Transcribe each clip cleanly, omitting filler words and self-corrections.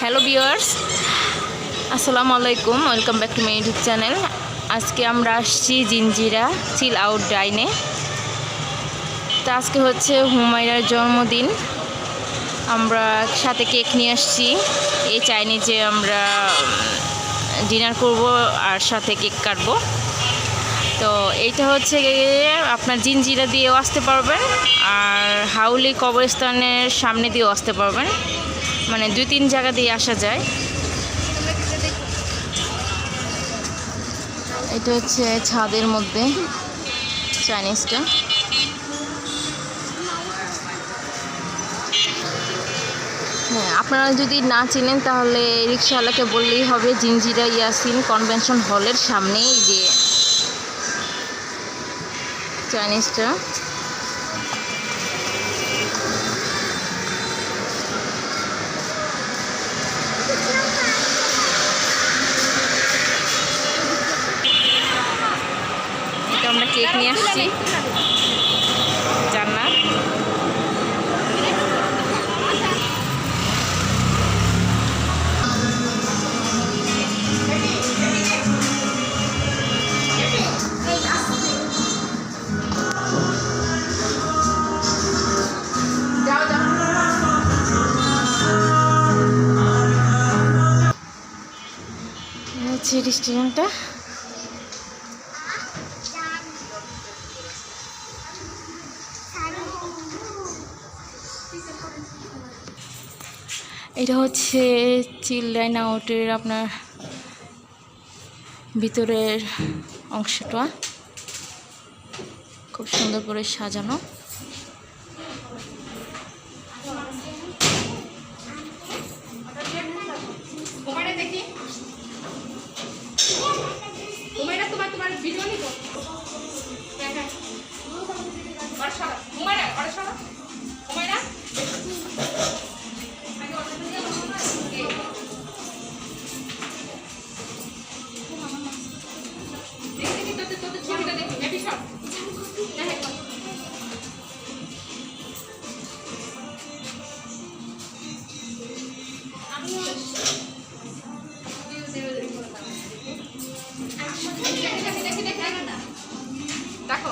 Hello viewers, আসসালামু আলাইকুম। Welcome back to my YouTube channel. আজকে আমরা আসছি জিঞ্জিরা চিল আউট ডাইনে। তো আজকে হচ্ছে হুমায়রার জন্মদিন। আমরা সাথে কেক নিয়ে আসছি। এই চাইনিজে আমরা ডিনার করব আর সাথে কেক কাটবো। তো এইটা হচ্ছে আপনার জিঞ্জিরা দিয়েও আসতে পারবেন আর হাউলি কবরস্থানের সামনে দিয়েও আসতে পারবেন, মানে 2-3 জায়গা দিয়ে আসা যায়। এটা হচ্ছে ছাদের মধ্যে চাইনিজটা। হ্যাঁ, আপনারা যদি না চেনেন তাহলে রিক্সাওয়ালাকে বললেই হবে জিঞ্জিরা ইয়াসিন কনভেনশন হলের সামনেই যে চাইনিজটা। এটা আমরা কেক নিয়ে আসছি, জান্নাত। হচ্ছে রেস্টুরেন্টটা। এটা হচ্ছে চিল ডাইন আউটের আপনার ভিতরের অংশটা, খুব সুন্দর করে সাজানো। দেখো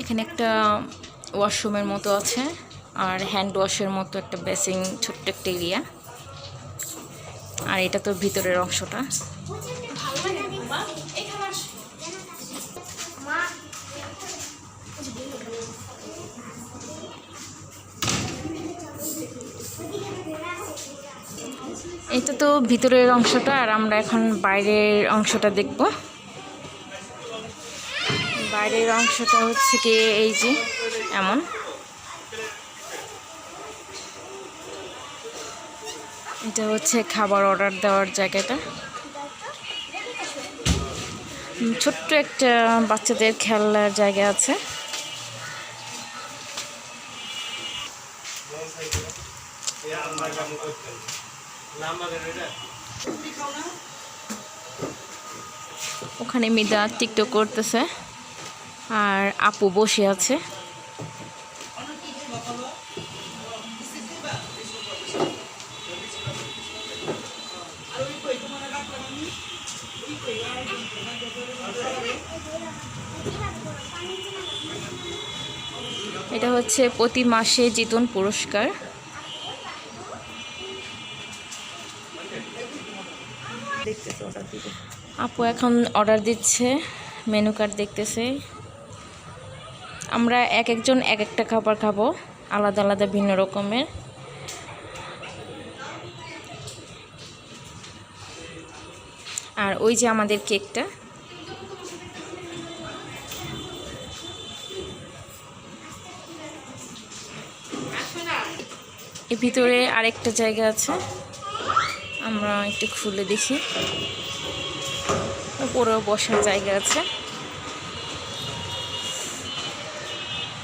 এখানে একটা ওয়াশরুমের মতো আছে আর হ্যান্ড ওয়াশের মতো একটা বেসিং, ছোট্ট একটা এরিয়া। আর এটা তো ভিতরের অংশটা। এটা তো ভিতরের অংশটা, আর আমরা এখন বাইরের অংশটা দেখব। বাইরের অংশটা হচ্ছে কি এই যে এমন। এটা হচ্ছে খাবার অর্ডার দেওয়ার জায়গাটা। ছোট্ট একটা বাচ্চাদের খেলার জায়গা আছে। ওখানে মিদা টিকটক করতেছে আর আপু বসে আছে। এটা হচ্ছে প্রতি মাসে জিতুন পুরস্কার। আপু এখন অর্ডার দিচ্ছে, মেনু কার্ড দেখতেছে। আমরা একজন এক একটা খাবার খাবো, আলাদা আলাদা ভিন্ন রকমের। আর ওই যে আমাদের কেকটা, এর ভিতরে আরেকটা জায়গা আছে, আমরা একটু খুলে দেখি। উপরেও বসার জায়গা আছে।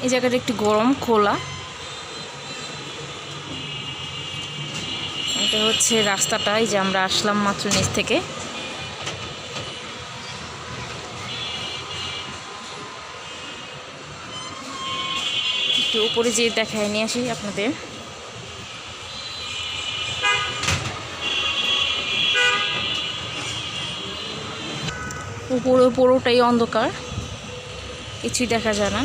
এই জায়গাটা একটু গরম, খোলা। এটা হচ্ছে রাস্তাটা, এই যে আমরা আসলাম মাত্র নিচ থেকে। একটু উপরে যেয়ে দেখায় নিয়ে আসি আপনাদের। উপরে পুরোটাই অন্ধকার, কিছুই দেখা যায় না।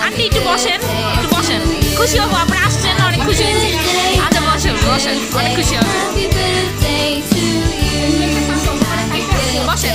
আন্টি একটু বসেন, একটু বসেন, খুশি হবো। আপনারা আসছেন, অনেক খুশি হয়েছি। আচ্ছা বসেন, বসেন, অনেক খুশি হবো। বসেন।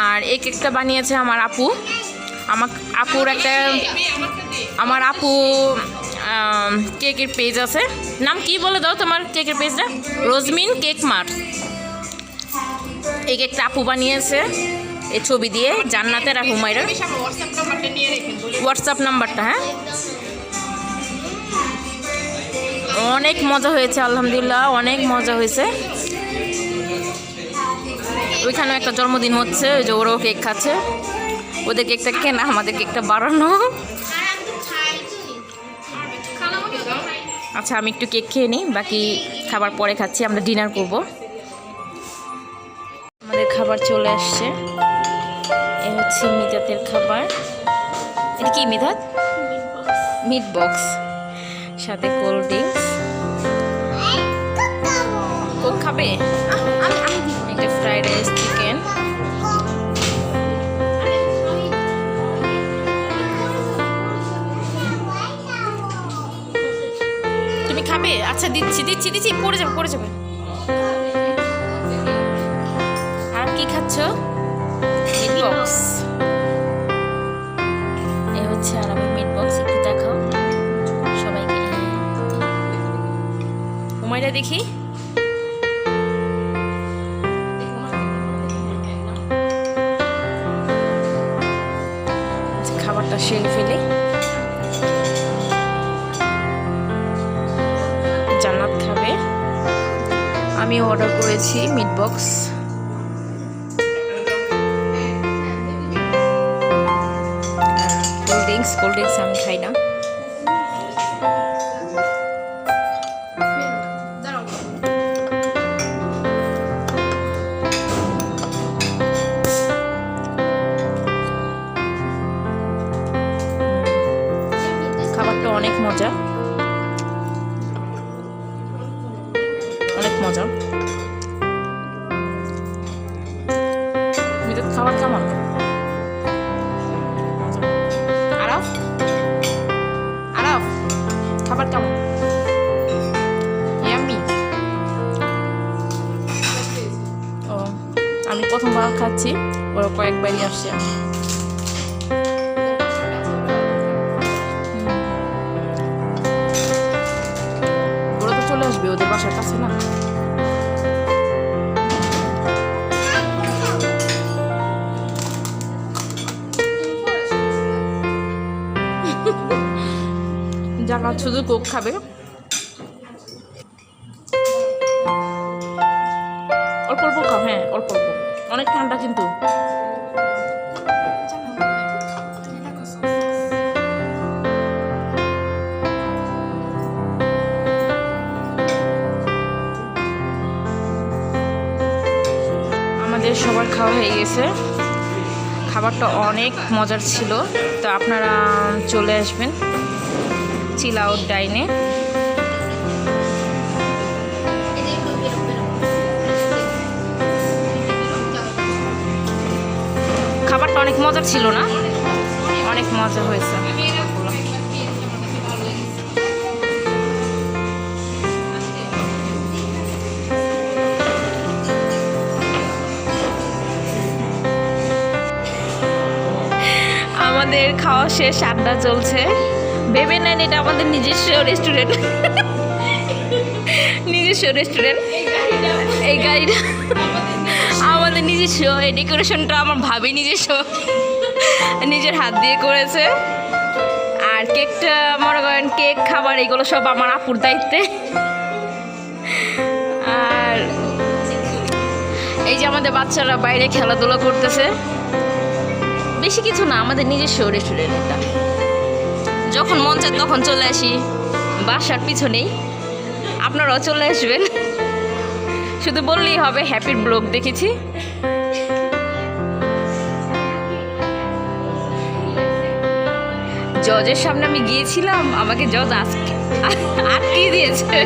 আর এই কেকটা বানিয়েছে আমার আপু। আমার আপু কেকের পেজ আছে, নাম কি বলে দাও তোমার কেকের পেজটা? রোজমিন কেক মার্ট। এই কেকটা আপু বানিয়েছে এই ছবি দিয়ে, জান্নাতের আর হুমায়রার হোয়াটসঅ্যাপ নাম্বারটা। হ্যাঁ, অনেক মজা হয়েছে, আলহামদুলিল্লাহ অনেক মজা হয়েছে। ওইখানে একটা জন্মদিন হচ্ছে, ওই যে ওরাও কেক খাচ্ছে। ওদের কেকটা কেনা, আমাদের কেকটা বাড়ানো। আচ্ছা আমি একটু কেক খেয়ে নিই, বাকি খাবার পরে খাচ্ছি, আমরা ডিনার করব। আমাদের খাবার চলে আসছে। এ হচ্ছে মিতাতের খাবার। এটা কি মিতাত? মিট বক্স, সাথে কোল্ড ড্রিঙ্কস। কোক খাবে? একটা ফ্রাইড রাইস, চিকেন। তুমি খাবে? আচ্ছা দিচ্ছি দিচ্ছি দিচ্ছি, পড়ে যাবে পড়ে যাবে। আর কি খাচ্ছ? Meat box. এ হচ্ছে আর আমার মিট বক্স, একটু দেখাও সবাইকে। হুমায়রা দেখি। খাবারটা সেরে ফেলে। জান্নাত খাবে। আমি অর্ডার করেছি মিট বক্স। কোল্ড ড্রিঙ্কস আমি খাই না। খাবারটা অনেক মজা, অনেক মজা। খাবার কেমন? আরাফ আরাফ খাবার কেমন? ইয়াম্মি। ও আমি প্রথমবার খাচ্ছি, ওরা কয়েকবারই আসছে। ওরা তো চলে আসবে, ওদের বাসার কাছে না। জান্নাত শুধু কোক খাবে। অল্প অল্প খাও, হ্যাঁ অল্প অল্প, অনেক ঠান্ডা কিন্তু। আমাদের সবার খাওয়া হয়ে গেছে। খাবারটা অনেক মজার ছিল, তো আপনারা চলে আসবেন চিল আউট ডাইনে। খাবারটা অনেক মজার ছিল না? অনেক মজা হয়েছে। আমাদের খাওয়া শেষ, আড্ডা চলছে। ভেবে নেন এটা আমাদের নিজস্ব রেস্টুরেন্ট। নিজস্ব রেস্টুরেন্ট। এই গাড়িটা আমাদের নিজস্ব। এই ডেকোরেশনটা আমার ভাবি নিজস্ব, নিজের হাত দিয়ে করেছে। আর কেকটা মনে করেন, কেক খাবার এগুলো সব আমার আপুর দায়িত্বে। আর এই যে আমাদের বাচ্চারা বাইরে খেলাধুলা করতেছে। বেশি কিছু না, আমাদের নিজস্ব রেস্টুরেন্ট এটা। যখন মন চায় তখন চলে আসি, বাসার পিছনেই। আপনারাও চলে আসবেন, শুধু বললেই হবে হ্যাপির ব্লগ দেখেছি। জজের সামনে আমি গিয়েছিলাম, আমাকে জজ আটকিয়ে দিয়েছে।